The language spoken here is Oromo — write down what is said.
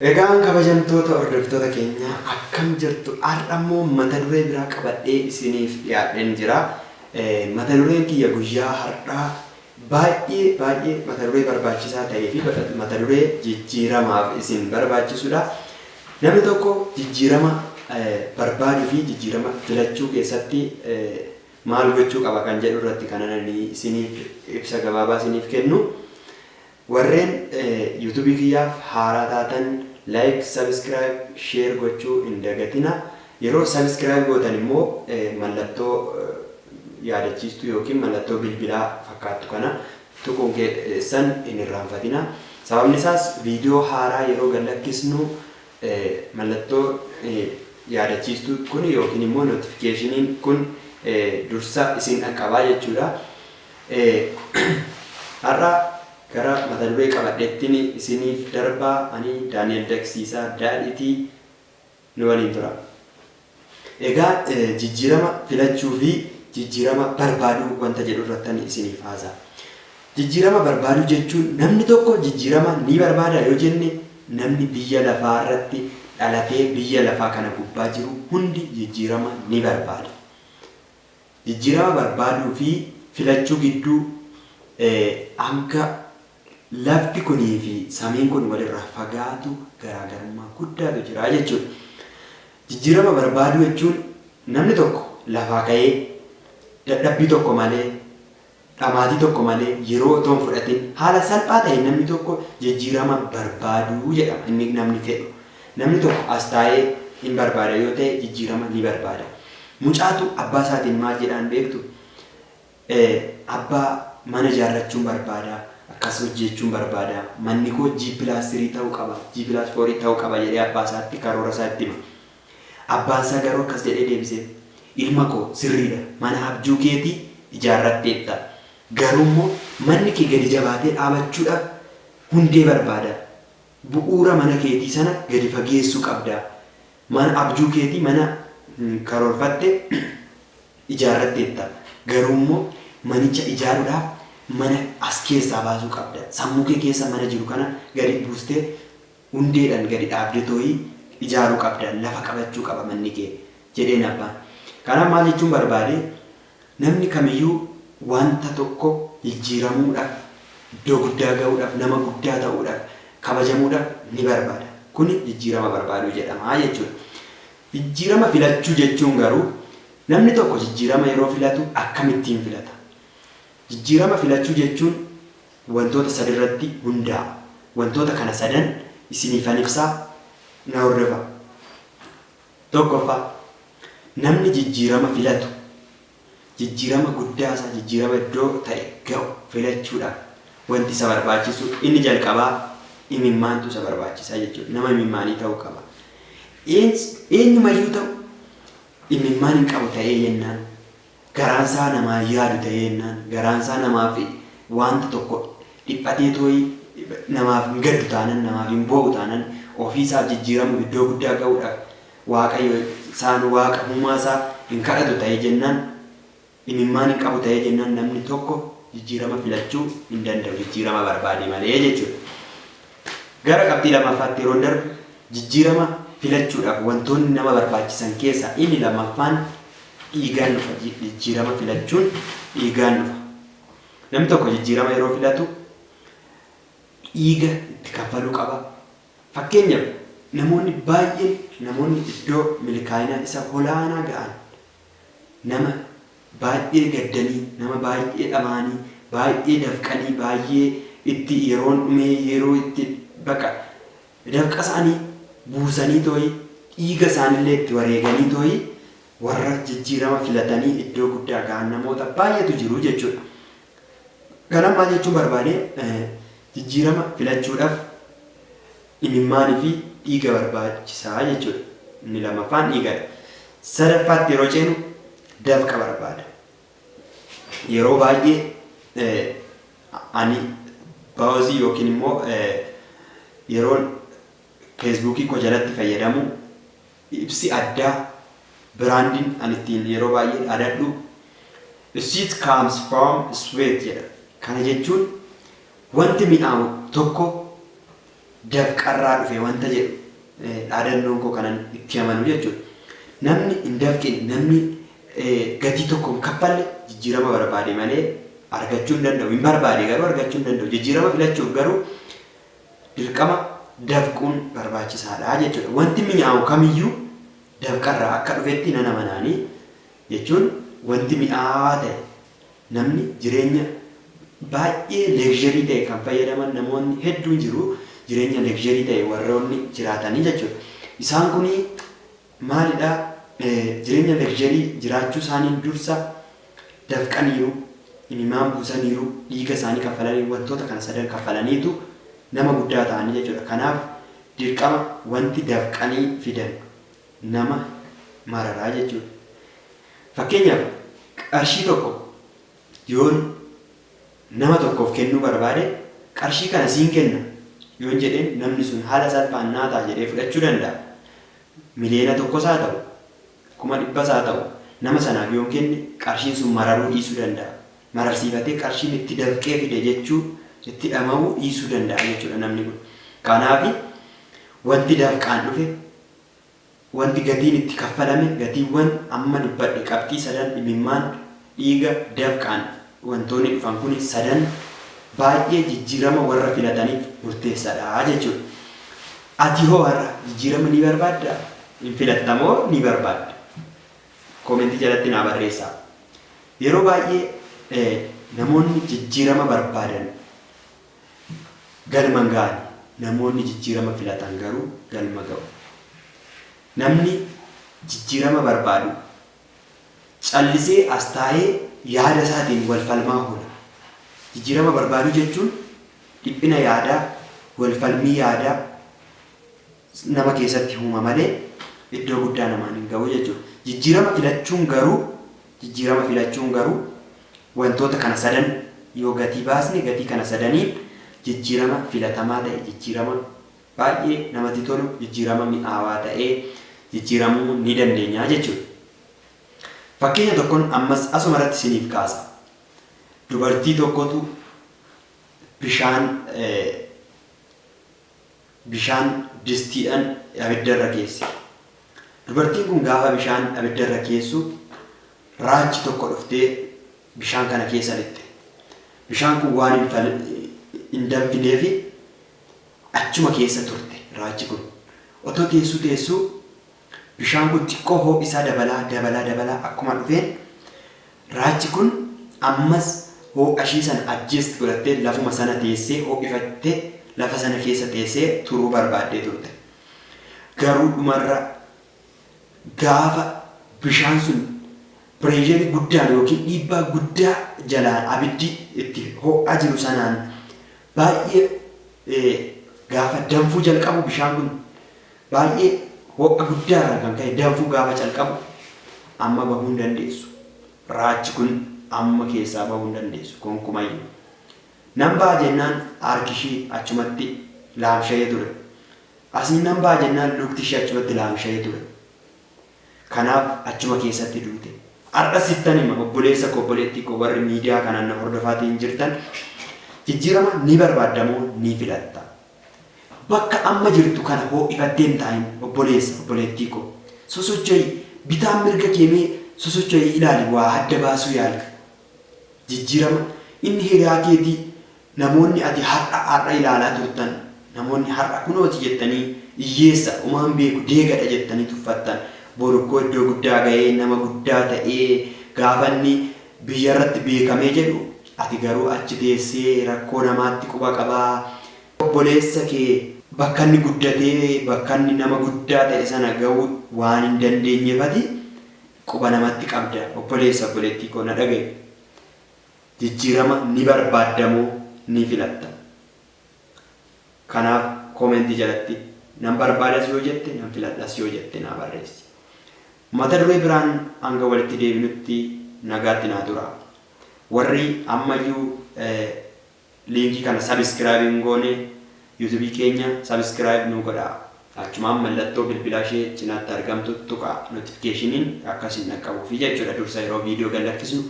Egaan kabajamtoota hordoftoota keenya akkam jirtu har'ammoo mata duree biraa qabadhee isiniif dhiyaadheen jira. Mata dureen kiyya guyyaa har'aa baay'ee mata duree barbaachisaa ta'ee fi mata duree jijjiiramaaf isin barbaachisudha. Namni tokko jijjiirama barbaaduu fi jijjiirama filachuu keessatti maal gochuu qaba kan jedhu irratti kanan isiniif ibsa gabaabaa isiniif kennu. Warreen YouTube kiyyaaf haaraa taatan like, subscribe, share gochuu hin dagatina. Yeroo subscribe gootan immoo mallattoo yaadachiistuu yookiin mallattoo bilbilaa fakkaattu kana tuquun keessan hin irraanfatina. Sababni isaas viidiyoo haaraa yeroo gadlakkisnu mallattoo yaadachiistuu kun yookiin immoo notificationin kun dursa isin dhaqqabaa jechuudha. Har'a gara mata duree qabadheettiin isiniif darbaa ani Daani'el Daqsiisaa Daadhiitii nu waliin tura. Egaa jijjiirama filachuu fi jijjiirama barbaaduu wanta jedhu irratti isiniif haasa'a. Jijjiirama barbaaduu jechuun namni tokko jijjiirama ni barbaada yoo jenne namni biyya lafaa irratti dhalatee biyya lafaa kana gubbaa jiru hundi jijjiirama ni barbaada. Jijjiirama barbaaduu fi filachuu gidduu hanga lafti kunii fi samiin kun walirraa fagaatu garaagarummaa guddaatu jira jechuudha. Jijjiirama barbaaduu jechuun namni tokko lafaa ka'ee dadhabbii tokko malee dhamaatii tokko malee yeroo otoo hin fudhatin haala salphaa ta'een namni tokko jijjiirama barbaaduu jedhama. Inni namni fedhu namni tokko as taa'ee hin barbaada yoo ta'e jijjiirama ni barbaada. Mucaatu abbaa isaatiin maal jedhaan beektu? Abbaa mana ijaarrachuun barbaada. Akkas hojjechuun barbaada. Manni koo G+3 ta'uu qaba, G+4 ta'uu qaba jedhee abbaa isaatti karoora isaa itti hima. Abbaan isaa garuu akkas jedhee deebisee ilma koo sirriidha mana abjuu keetii ijaarratteetta. Garuu immoo manni kee gadi jabaatee dhaabachuudhaaf hundee barbaada. Bu'uura mana keetii sana gadi fageessuu qabda. Mana abjuu keetii mana karoorfatte ijaarratteetta. Garuu immoo manicha ijaaruudhaaf mana as keessaa baasuu qabda. Sammuu kee keessa mana jiru kana gadi buustee hundeedhaan gadi dhaabdee too'ii ijaaruu qabda. Lafa qabachuu qaba manni kee jedheen abbaan. Kanaaf maal jechuun barbaade namni kamiyyuu wanta tokko jijjiiramuudhaaf iddoo guddaa ga'uudhaaf nama guddaa ta'uudhaaf kabajamuudhaaf ni barbaada. Kuni jijjiirama barbaaduu jedhama jechuudha. Jijjiirama filachuu jechuun garuu namni tokko jijjiirama yeroo filatu akkamittiin filata? Jijjiirama filachuu jechuun wantoota sadirratti hundaa'a. Wantoota kana sadan isiniifan ibsaa na hordofa. Tokkoffaa namni jijjiirama filatu jijjiirama guddaasaa jijjiirama iddoo ta'e ga'u filachuudhaaf wanti isa barbaachisu inni jalqabaa imimmaantu isa barbaachisaa jechuudha. Nama imimmaanii ta'uu qaba. Eenyumayyuu ta'u imimmaan hin qabu ta'ee jennaan garaansaa namaa yaadu ta'ee jennaan garaansaa namaaf wanta tokko dhiphatee too'ii namaaf hin gaddu taanan namaaf hin boo'u taanan ofiisaaf jijjiiramuuf iddoo guddaa ga'uudhaaf waaqayyo isaan waaqa uumaasaa hin kadhatu ta'ee jennaan imimmaan hin qabu ta'ee jennaan namni tokko jijjiirama filachuu hin danda'u jijjiirama barbaade malee jechuudha. Gara qabxii lammaffaatti yeroo darbu jijjiirama filachuudhaaf wantoonni nama barbaachisan keessaa inni lammaffaan dhiigaan dhufa. Jijjiirama filachuun dhiigaan dhufa. Namni tokko jijjiirama yeroo filatu dhiiga itti kaffaluu qaba. Fakkeenyaaf namoonni baay'een namoonni iddoo milkaa'inaa isa olaanaa ga'an nama baay'ee gaddanii nama baay'ee dhamaanii baay'ee dafqanii baay'ee itti yeroon dhumee yeroo itti baqa dafqa isaanii buusanii too'ii dhiiga isaanillee itti wareeganii too'ii warra jijjiirama filatanii iddoo guddaa ga'an namoota baay'eetu jiru jechuudha. Kana maal jechuun barbaade jijjiirama filachuudhaaf imimmaanii fi dhiiga barbaachisaa jechuudha. Inni lammaffaan dhiigadha. Sadaffaatti yeroo ceenu dafqa barbaada. Yeroo baay'ee ani baawozii yookiin immoo yeroon feesbuukii koo jalatti fayyadamu ibsi addaa Branding ani ittiin yeroo baay'ee dhaadadhu it comes from sweat jedha. Kana jechuun wanti mi'aawu tokko dafqarraa dhufe wanta jedhu dhaadannoon koo kanan itti amanu jechuudha. Namni hin dafqine namni gatii tokko hin kaffalle jijjiirama barbaade malee argachuu hin danda'u. Hin barbaade garuu argachuu hin danda'u. Jijjiirama filachuuf garuu dirqama dafquun barbaachisaadha jechuudha. Wanti mi'aawu kamiyyuu dafqarraa akka dhufetti nan amanaanii jechuun wanti mi'aawaa ta'e namni jireenya baay'ee leegzarii ta'e kan fayyadaman namoonni hedduun jiru. Jireenya leegzarii ta'e warroonni jiraatanii jechuudha. Isaan kuni maalidha? Jireenya leegzarii jiraachuu isaanii dursa dafqaniiru, imimmaan buusaniiru, dhiiga isaanii kaffalanii wantoota kana sadan kaffalaniitu nama guddaa ta'anii jechuudha. Kanaaf dirqama wanti dafqanii fidan nama mararaa jechuudha. Fakkeenyaaf qarshii tokko yoon nama tokkoof kennuu barbaade qarshii kana siin kenna yoon jedheen namni sun haala salphaan naa ta'a jedhee fudhachuu danda'a. Miliyoona tokkos haa ta'u, 100,000 haa ta'u, nama sanaaf yoon kenne qarshiin sun mararuu dhiisuu danda'a. Mararsiifatee qarshiin itti dafqee fide jechuu itti dhama'uu dhiisuu danda'a jechuudha namni kun. Kanaaf wanti dafqaan dhufe wanti gatiin itti kaffalame gatiiwwan amma dubbadhe qabxii sadan imimmaan dhiiga dafqaan wantoonni dhufan kun sadan baay'ee jijjiirama warra filataniif murteessaadha jechuudha. Ati hoo har'a jijjiirama ni barbaadda? Hin filattamoo ni barbaadda? Koomentii jalatti naa barreessaa. Yeroo baay'ee namoonni jijjiirama barbaadan galma ga'an, namoonni jijjiirama filatan garuu galma ga'u. Namni jijjiirama barbaadu callisee as taa'ee yaada isaatiin wal falmaa oola. Jijjiirama barbaadu jechuun dhiphina yaadaa, wal falmii yaadaa nama keessatti uuma malee iddoo guddaa namaan hin ga'u jechuudha. Jijjiirama filachuun garuu wantoota kana sadan yoo gatii baasne gatii kana sadaniin jijjiirama filatamaa ta'e, jijjiirama baay'ee namatti tolu, jijjiirama mi'aawaa ta'ee jijjiiramuu ni dandeenya jechuudha. Fakkeenya tokkoon ammas asuma irratti isiniif kaasa. Dubartii tokkotu bishaan distiidhaan abiddarra keesse. Dubartiin kun gaafa bishaan abiddarra keessu raachi tokko dhuftee bishaan kana keessa lixxe. Bishaan kun waan hin danfineef achuma keessa turte raachi kun. Otoo teessuu bishaan kun xiqqoo ho'isaa dabalaa akkuma dhufeen raachi kun ammas ho'ashii sana adjust godhattee lafuma sana teessee ho'ifattee lafa sana keessa teessee turuu barbaaddee turte. Garuu dhumarra gaafa bishaan sun pireesharii guddaan yookiin dhiibbaa guddaa jalaan abiddi itti ho'aa jiru sanaan baay'ee gaafa danfuu jalqabu bishaan kun baay'ee ho'a guddaarraa kan ka'e danfuu gaafa jalqabu amma bahuu hin dandeessu. Raachi kun amma keessaa bahuu hin dandeessu gonkumayyuu. Nan ba'a jennaan harki ishee achumatti laamsha'ee ture. Asii nan ba'a jennaan lukti ishee achumatti laamsha'ee ture. Kanaaf achuma keessatti duute. Har'a sittan hima obboleessa koo obboleettii koo warri miidiyaa kanaan na hordofaatiin jirtan jijjiirama ni barbaadamoo ni filatta? Bakka amma jirtu kana ho'ifattee hin taa'in obboleessa obboleettii koo sosocho'i bitaan mirga keemee sosocho'i ilaali waa adda baasuu yaala. Jijjiirama inni hiriyaa keetii namoonni ati har'a ilaalaa turtan namoonni har'a kunooti jettanii hiyyeessa umaan beeku deegadha jettanii tuffattan borukkoo iddoo guddaa ga'ee nama guddaa ta'ee gaafa inni biyya irratti beekamee jedhu ati garuu achi teessee rakkoo namaatti quba qabaa. Obboleessa kee bakka inni guddatee bakka inni nama guddaa ta'e sana ga'uu waan hin dandeenyeefati quba namatti qabda. Obboleessa obboleettii koo na dhagaye. Jijjiirama ni barbaadamoo ni filatta? Kanaaf koomentii jalatti nan barbaadas yoo jette nan filadhas yoo jette naa barreessi. Mata duree biraan hanga walitti deebinutti nagaatti naa tura. Warri ammayyuu liinkii kana sabiskiraayibii goone yuutuubii keenya sabiskiraayib nu godhaa. Achumaan mallattoo bilbilaa cinaatti argamtu tuqaa notifikashiniin akkasiin dhaqqabuufi jechuudha dursa yeroo viidiyoo gad lakkisnu